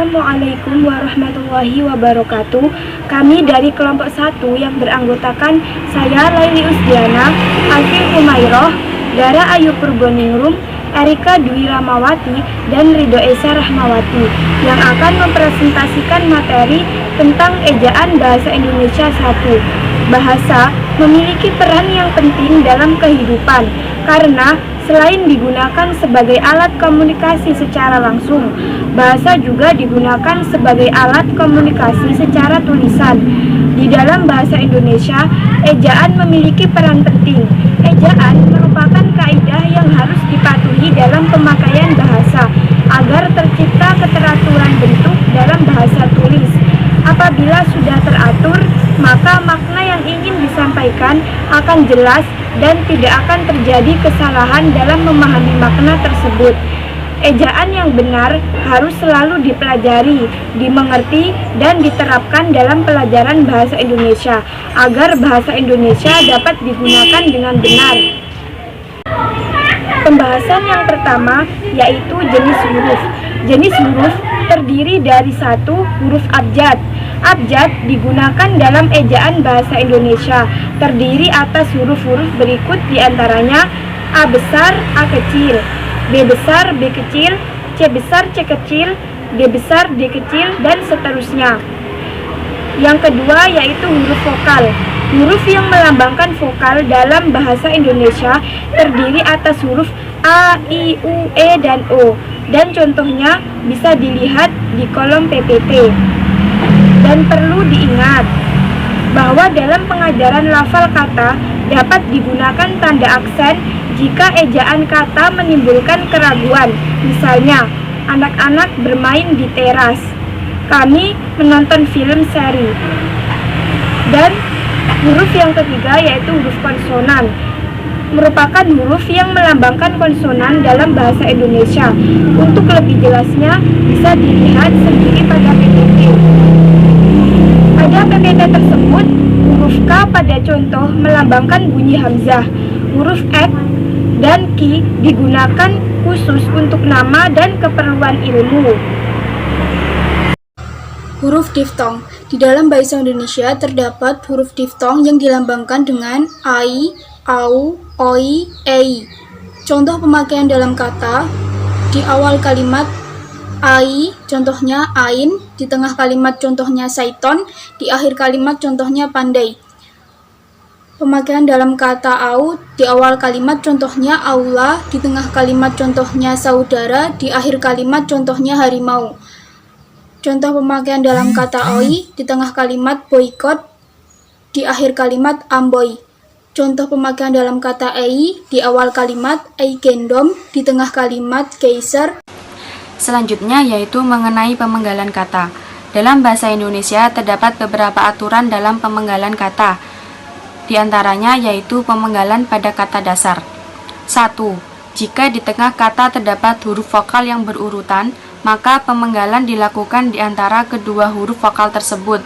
Assalamualaikum warahmatullahi wabarakatuh. Kami dari kelompok 1 yang beranggotakan saya Laili Usdiana, Alfil Humayroh, Dara Ayu Purbaningrum, Erika Dwi Ramawati, dan Ridho Esa Rahmawati yang akan mempresentasikan materi tentang ejaan bahasa Indonesia 1. Bahasa memiliki peran yang penting dalam kehidupan karena selain digunakan sebagai alat komunikasi secara langsung, bahasa juga digunakan sebagai alat komunikasi secara tulisan. Di dalam bahasa Indonesia, ejaan memiliki peran penting. Ejaan merupakan kaidah yang harus dipatuhi dalam pemakaian bahasa agar tercipta keteraturan bentuk dalam bahasa tulis. Apabila sudah teratur, maka makna yang ingin disampaikan akan jelas dan tidak akan terjadi kesalahan dalam memahami makna tersebut. Ejaan yang benar harus selalu dipelajari, dimengerti, dan diterapkan dalam pelajaran bahasa Indonesia agar bahasa Indonesia dapat digunakan dengan benar. Pembahasan yang pertama yaitu jenis huruf. Jenis huruf terdiri dari 1 huruf abjad. Abjad digunakan dalam ejaan bahasa Indonesia, terdiri atas huruf-huruf berikut diantaranya A besar, A kecil, B besar, B kecil, C besar, C kecil, D besar, D kecil, dan seterusnya. Yang kedua yaitu huruf vokal. Huruf yang melambangkan vokal dalam bahasa Indonesia terdiri atas huruf A, I, U, E, dan O, dan contohnya bisa dilihat di kolom PPT. Dan perlu diingat bahwa dalam pengajaran lafal kata dapat digunakan tanda aksen jika ejaan kata menimbulkan keraguan. Misalnya, anak-anak bermain di teras, kami menonton film seri. Dan huruf yang ketiga yaitu huruf konsonan, merupakan huruf yang melambangkan konsonan dalam bahasa Indonesia. Untuk lebih jelasnya bisa dilihat sendiri pada PPT. Pada PPT tersebut, huruf K pada contoh melambangkan bunyi hamzah. Huruf X dan Q digunakan khusus untuk nama dan keperluan ilmu. Huruf diftong. Di dalam bahasa Indonesia terdapat huruf diftong yang dilambangkan dengan ai, au, oi, ei. Contoh pemakaian dalam kata: di awal kalimat ai, contohnya ain; di tengah kalimat contohnya saiton; di akhir kalimat contohnya pandai. Pemakaian dalam kata au, di awal kalimat contohnya aula; di tengah kalimat contohnya saudara; di akhir kalimat contohnya harimau. Contoh pemakaian dalam kata oi, di tengah kalimat boikot; di akhir kalimat amboi. Contoh pemakaian dalam kata ei, di awal kalimat ei gendom; di tengah kalimat keiser. Selanjutnya yaitu mengenai pemenggalan kata. Dalam bahasa Indonesia terdapat beberapa aturan dalam pemenggalan kata. Di antaranya yaitu pemenggalan pada kata dasar. 1. Jika di tengah kata terdapat huruf vokal yang berurutan, maka pemenggalan dilakukan di antara kedua huruf vokal tersebut.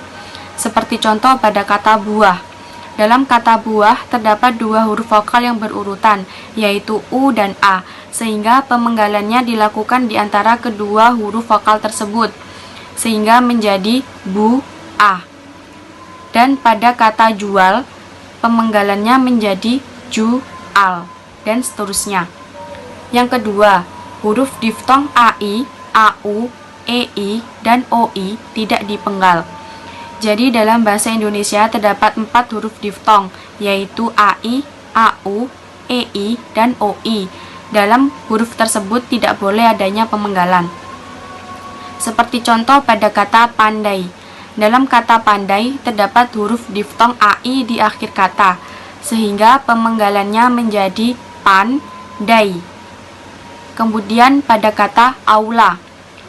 Seperti contoh pada kata buah. Dalam kata buah terdapat 2 huruf vokal yang berurutan, yaitu U dan A, sehingga pemenggalannya dilakukan di antara kedua huruf vokal tersebut, sehingga menjadi bu, A. Dan pada kata jual, pemenggalannya menjadi ju, al, dan seterusnya. Yang kedua, huruf diftong AI, AU, EI, dan OI tidak dipenggal. Jadi dalam bahasa Indonesia terdapat 4 huruf diftong, yaitu AI, AU, EI, dan OI. Dalam huruf tersebut tidak boleh adanya pemenggalan. Seperti contoh pada kata pandai. Dalam kata pandai terdapat huruf diftong AI di akhir kata, sehingga pemenggalannya menjadi pan, dai. Kemudian pada kata aula.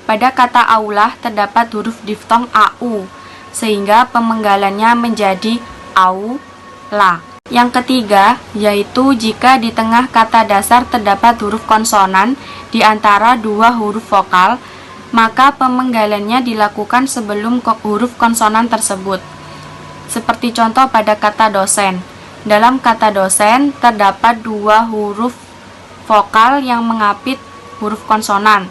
Pada kata aula terdapat huruf diftong AU, sehingga pemenggalannya menjadi au, la. Yang ketiga, yaitu jika di tengah kata dasar terdapat huruf konsonan di antara 2 huruf vokal, maka pemenggalannya dilakukan sebelum huruf konsonan tersebut. Seperti contoh pada kata dosen. Dalam kata dosen terdapat 2 huruf vokal yang mengapit huruf konsonan,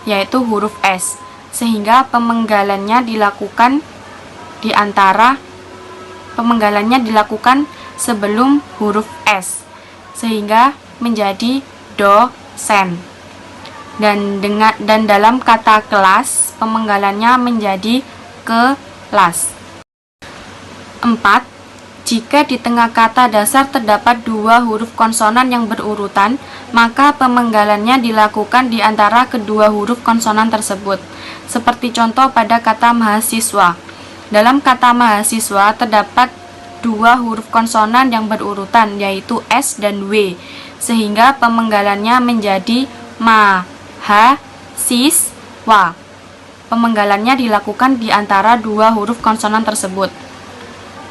yaitu huruf S. sehingga pemenggalannya dilakukan sebelum huruf S, sehingga menjadi dosen. Dan dalam kata kelas, pemenggalannya menjadi kelas. 4. Jika di tengah kata dasar terdapat dua huruf konsonan yang berurutan, maka pemenggalannya dilakukan di antara kedua huruf konsonan tersebut. Seperti contoh pada kata mahasiswa. Dalam kata mahasiswa terdapat dua huruf konsonan yang berurutan, yaitu S dan W, sehingga pemenggalannya menjadi mahasiswa. Pemenggalannya dilakukan di antara dua huruf konsonan tersebut.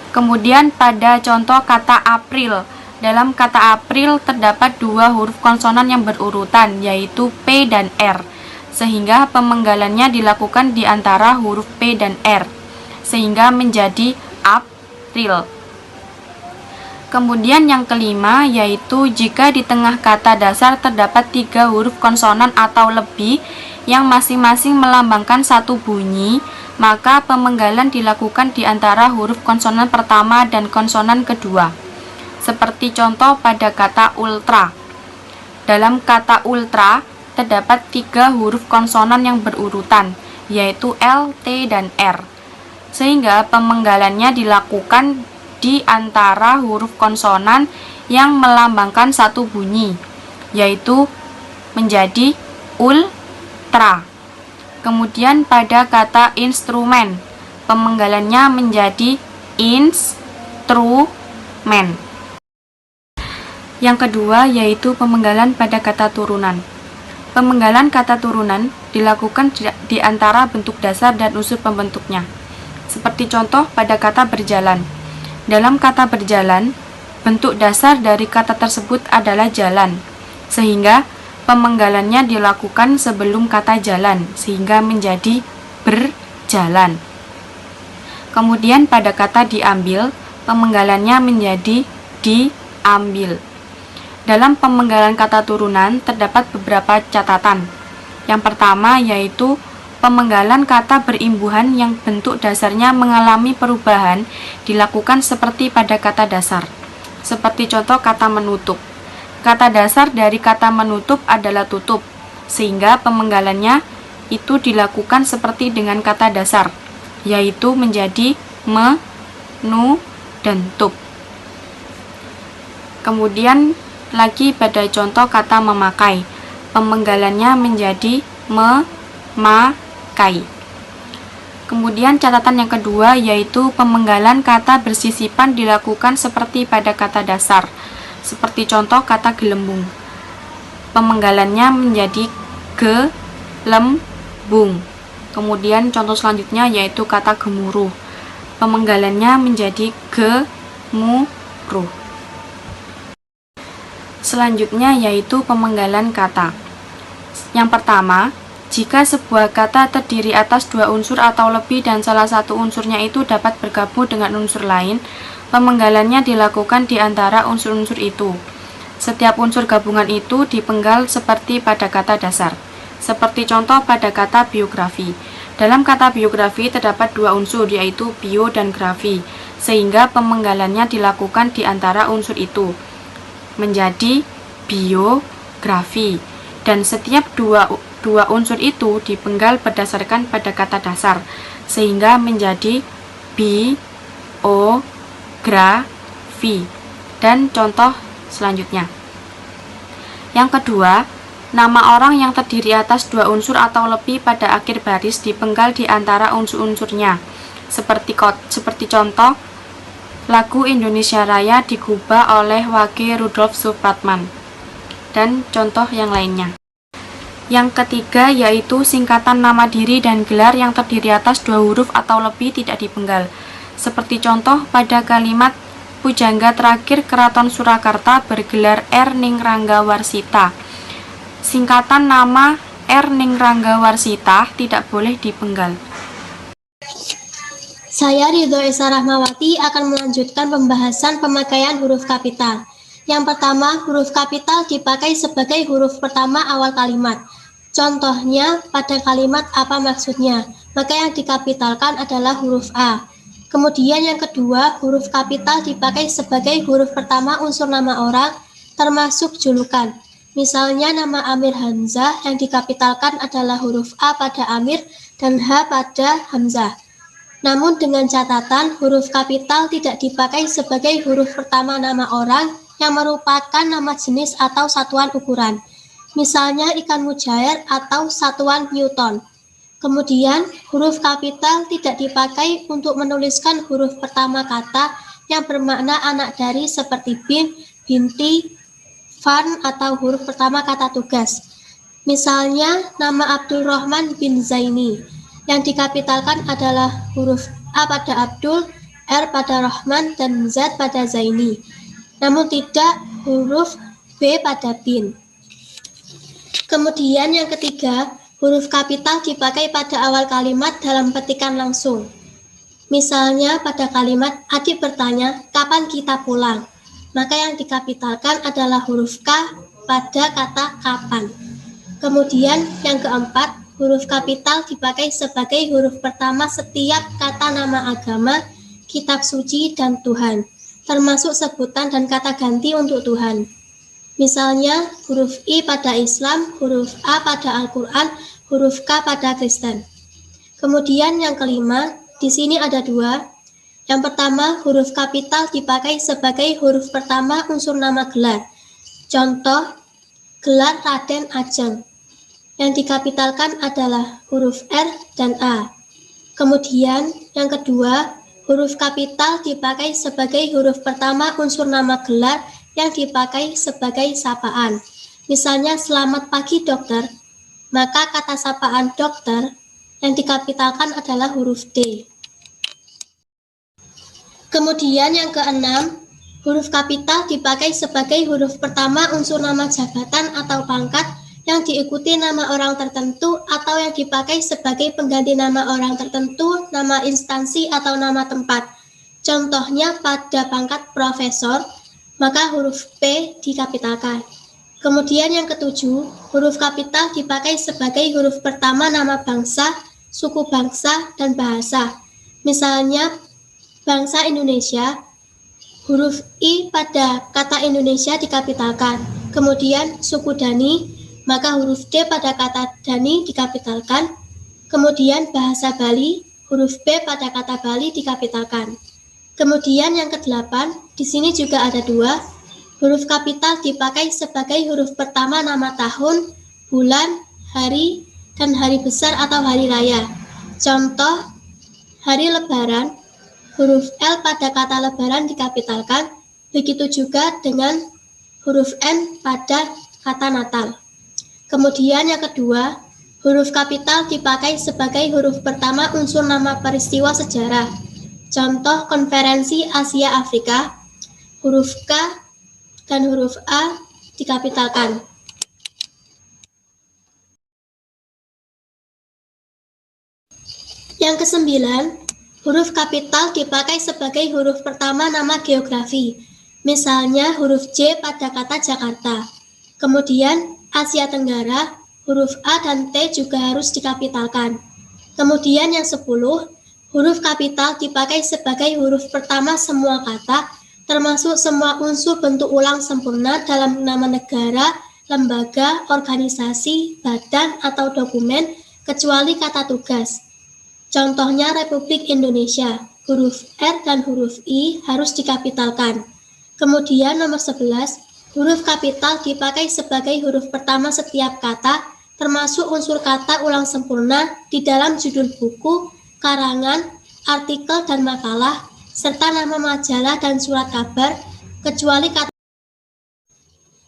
Kemudian pada contoh kata April, dalam kata April terdapat dua huruf konsonan yang berurutan, yaitu P dan R, sehingga pemenggalannya dilakukan di antara huruf P dan R, sehingga menjadi April. Kemudian yang kelima, yaitu jika di tengah kata dasar terdapat tiga huruf konsonan atau lebih yang masing-masing melambangkan satu bunyi, maka pemenggalan dilakukan di antara huruf konsonan pertama dan konsonan kedua. Seperti contoh pada kata ultra. Dalam kata ultra terdapat tiga huruf konsonan yang berurutan, yaitu L, T, dan R, sehingga pemenggalannya dilakukan di antara huruf konsonan yang melambangkan satu bunyi, yaitu menjadi ultra. Kemudian pada kata instrumen, pemenggalannya menjadi instrumen. Yang kedua yaitu pemenggalan pada kata turunan. Pemenggalan kata turunan dilakukan di antara bentuk dasar dan unsur pembentuknya. Seperti contoh pada kata berjalan. Dalam kata berjalan, bentuk dasar dari kata tersebut adalah jalan, sehingga pemenggalannya dilakukan sebelum kata jalan, sehingga menjadi berjalan. Kemudian pada kata diambil, pemenggalannya menjadi diambil. Dalam pemenggalan kata turunan terdapat beberapa catatan. Yang pertama yaitu pemenggalan kata berimbuhan yang bentuk dasarnya mengalami perubahan dilakukan seperti pada kata dasar. Seperti contoh kata menutup. Kata dasar dari kata menutup adalah tutup, sehingga pemenggalannya itu dilakukan seperti dengan kata dasar, yaitu menjadi me, nu, dan tup. Kemudian lagi pada contoh kata memakai, pemenggalannya menjadi memakai. Kemudian catatan yang kedua yaitu pemenggalan kata bersisipan dilakukan seperti pada kata dasar. Seperti contoh kata gelembung. Pemenggalannya menjadi gelembung. Kemudian contoh selanjutnya yaitu kata gemuruh. Pemenggalannya menjadi gemuruh. Selanjutnya yaitu pemenggalan kata. Yang pertama, jika sebuah kata terdiri atas dua unsur atau lebih dan salah satu unsurnya itu dapat bergabung dengan unsur lain, pemenggalannya dilakukan di antara unsur-unsur itu. Setiap unsur gabungan itu dipenggal seperti pada kata dasar. Seperti contoh pada kata biografi. Dalam kata biografi terdapat dua unsur yaitu bio dan grafi, sehingga pemenggalannya dilakukan di antara unsur itu menjadi biografi. Dan setiap dua unsur itu dipenggal berdasarkan pada kata dasar, sehingga menjadi biografi. Dan contoh selanjutnya. Yang kedua, nama orang yang terdiri atas dua unsur atau lebih pada akhir baris dipenggal di antara unsur-unsurnya. Seperti contoh, lagu Indonesia Raya digubah oleh Wage Rudolf Supratman. Dan contoh yang lainnya. Yang ketiga yaitu singkatan nama diri dan gelar yang terdiri atas dua huruf atau lebih tidak dipenggal. Seperti contoh pada kalimat pujangga terakhir Keraton Surakarta bergelar R. Ningranggawarsita. Singkatan nama R. Ningranggawarsita tidak boleh dipenggal. Saya Ridho Esa Rahmawati akan melanjutkan pembahasan pemakaian huruf kapital. Yang pertama, huruf kapital dipakai sebagai huruf pertama awal kalimat. Contohnya pada kalimat apa maksudnya, maka yang dikapitalkan adalah huruf A. Kemudian yang kedua, huruf kapital dipakai sebagai huruf pertama unsur nama orang, termasuk julukan. Misalnya nama Amir Hamzah yang dikapitalkan adalah huruf A pada Amir dan H pada Hamzah. Namun dengan catatan huruf kapital tidak dipakai sebagai huruf pertama nama orang yang merupakan nama jenis atau satuan ukuran. Misalnya ikan mujair atau satuan Newton. Kemudian, huruf kapital tidak dipakai untuk menuliskan huruf pertama kata yang bermakna anak dari seperti bin, binti, fan, atau huruf pertama kata tugas. Misalnya, nama Abdul Rahman bin Zaini. Yang dikapitalkan adalah huruf A pada Abdul, R pada Rahman, dan Z pada Zaini. Namun tidak huruf B pada bin. Kemudian yang ketiga, huruf kapital dipakai pada awal kalimat dalam petikan langsung. Misalnya pada kalimat adik bertanya, kapan kita pulang? Maka yang dikapitalkan adalah huruf K pada kata kapan. Kemudian yang keempat, huruf kapital dipakai sebagai huruf pertama setiap kata nama agama, kitab suci, dan Tuhan, termasuk sebutan dan kata ganti untuk Tuhan. Misalnya huruf I pada Islam, huruf A pada Al-Quran, huruf K pada Kristen. Kemudian yang kelima, di sini ada dua. Yang pertama, huruf kapital dipakai sebagai huruf pertama unsur nama gelar. Contoh, gelar Raden Ajeng. Yang dikapitalkan adalah huruf R dan A. Kemudian yang kedua, huruf kapital dipakai sebagai huruf pertama unsur nama gelar yang dipakai sebagai sapaan. Misalnya selamat pagi dokter, maka kata sapaan dokter yang dikapitalkan adalah huruf D. Kemudian yang keenam, huruf kapital dipakai sebagai huruf pertama unsur nama jabatan atau pangkat yang diikuti nama orang tertentu atau yang dipakai sebagai pengganti nama orang tertentu, nama instansi atau nama tempat. Contohnya pada pangkat profesor, maka huruf P dikapitalkan. Kemudian yang ketujuh, huruf kapital dipakai sebagai huruf pertama nama bangsa, suku bangsa, dan bahasa. Misalnya, bangsa Indonesia, huruf I pada kata Indonesia dikapitalkan. Kemudian suku Dani, maka huruf D pada kata Dani dikapitalkan. Kemudian bahasa Bali, huruf B pada kata Bali dikapitalkan. Kemudian yang kedelapan, di sini juga ada dua. Huruf kapital dipakai sebagai huruf pertama nama tahun, bulan, hari, dan hari besar atau hari raya. Contoh, hari Lebaran, huruf L pada kata Lebaran dikapitalkan. Begitu juga dengan huruf N pada kata Natal. Kemudian yang kedua, huruf kapital dipakai sebagai huruf pertama unsur nama peristiwa sejarah. Contoh konferensi Asia Afrika, huruf K dan huruf A dikapitalkan. Yang kesembilan, huruf kapital dipakai sebagai huruf pertama nama geografi. Misalnya huruf J pada kata Jakarta. Kemudian Asia Tenggara, huruf A dan T juga harus dikapitalkan. Kemudian yang 10, huruf kapital dipakai sebagai huruf pertama semua kata, termasuk semua unsur bentuk ulang sempurna dalam nama negara, lembaga, organisasi, badan, atau dokumen, kecuali kata tugas. Contohnya Republik Indonesia, huruf R dan huruf I harus dikapitalkan. Kemudian nomor 11, huruf kapital dipakai sebagai huruf pertama setiap kata, termasuk unsur kata ulang sempurna di dalam judul buku, karangan, artikel dan makalah, serta nama majalah dan surat kabar, kecuali kata.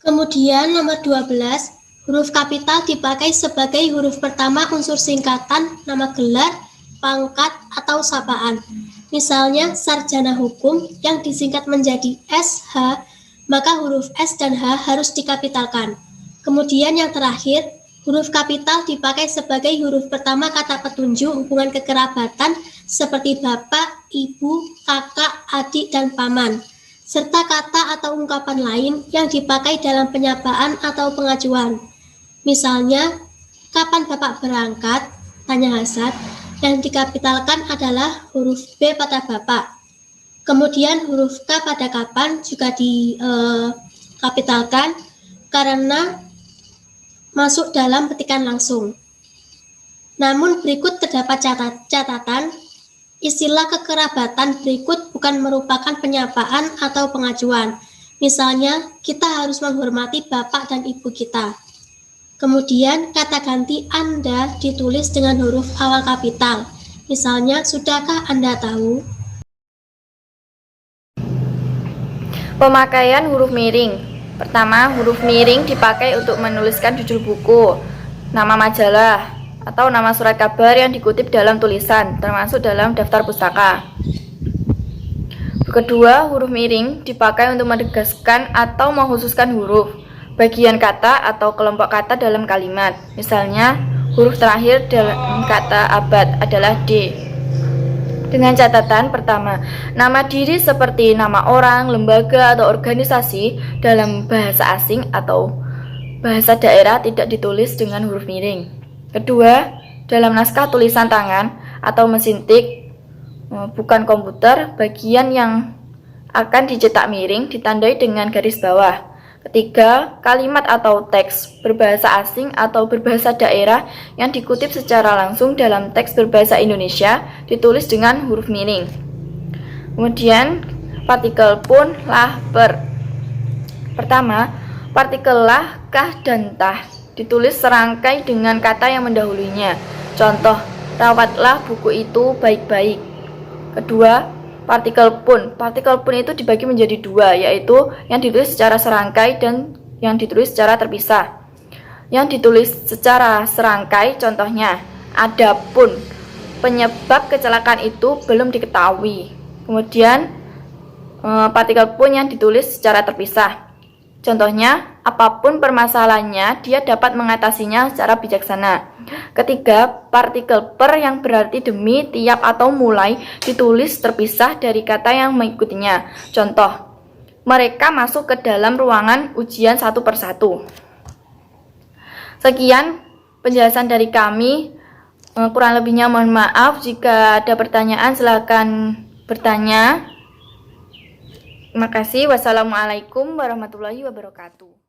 Kemudian nomor 12, huruf kapital dipakai sebagai huruf pertama unsur singkatan, nama gelar, pangkat, atau sapaan. Misalnya sarjana hukum yang disingkat menjadi SH, maka huruf S dan H harus dikapitalkan. Kemudian yang terakhir, huruf kapital dipakai sebagai huruf pertama kata petunjuk hubungan kekerabatan seperti bapak, ibu, kakak, adik, dan paman, serta kata atau ungkapan lain yang dipakai dalam penyapaan atau pengajuan. Misalnya, Kapan Bapak berangkat? Tanya Hasan. Yang dikapitalkan adalah huruf B pada Bapak. Kemudian huruf K pada kapan juga dikapitalkan karena masuk dalam petikan langsung. Namun berikut terdapat catatan, istilah kekerabatan berikut bukan merupakan penyapaan atau pengajuan. Misalnya, kita harus menghormati bapak dan ibu kita. Kemudian, kata ganti Anda ditulis dengan huruf awal kapital. Misalnya, sudahkah Anda tahu? Pemakaian huruf miring. Pertama, huruf miring dipakai untuk menuliskan judul buku, nama majalah, atau nama surat kabar yang dikutip dalam tulisan, termasuk dalam daftar pustaka. Kedua, huruf miring dipakai untuk menegaskan atau mengkhususkan huruf, bagian kata atau kelompok kata dalam kalimat. Misalnya, huruf terakhir dalam kata abad adalah D. Dengan catatan pertama, nama diri seperti nama orang, lembaga, atau organisasi dalam bahasa asing atau bahasa daerah tidak ditulis dengan huruf miring. Kedua, dalam naskah tulisan tangan atau mesin tik, bukan komputer, bagian yang akan dicetak miring ditandai dengan garis bawah. Ketiga, kalimat atau teks berbahasa asing atau berbahasa daerah yang dikutip secara langsung dalam teks berbahasa Indonesia ditulis dengan huruf miring. Kemudian, partikel pun, lah, per. Pertama, partikel lah, kah, dan tah ditulis serangkai dengan kata yang mendahulunya. Contoh, rawatlah buku itu baik-baik. Kedua, partikel pun itu dibagi menjadi dua, yaitu yang ditulis secara serangkai dan yang ditulis secara terpisah. Yang ditulis secara serangkai contohnya, adapun penyebab kecelakaan itu belum diketahui. Kemudian partikel pun yang ditulis secara terpisah, contohnya, apapun permasalahannya, dia dapat mengatasinya secara bijaksana. Ketiga, partikel per yang berarti demi, tiap, atau mulai ditulis terpisah dari kata yang mengikutinya. Contoh, mereka masuk ke dalam ruangan ujian satu persatu. Sekian penjelasan dari kami. Kurang lebihnya mohon maaf. Jika ada pertanyaan silakan bertanya. Terima kasih. Wassalamualaikum warahmatullahi wabarakatuh.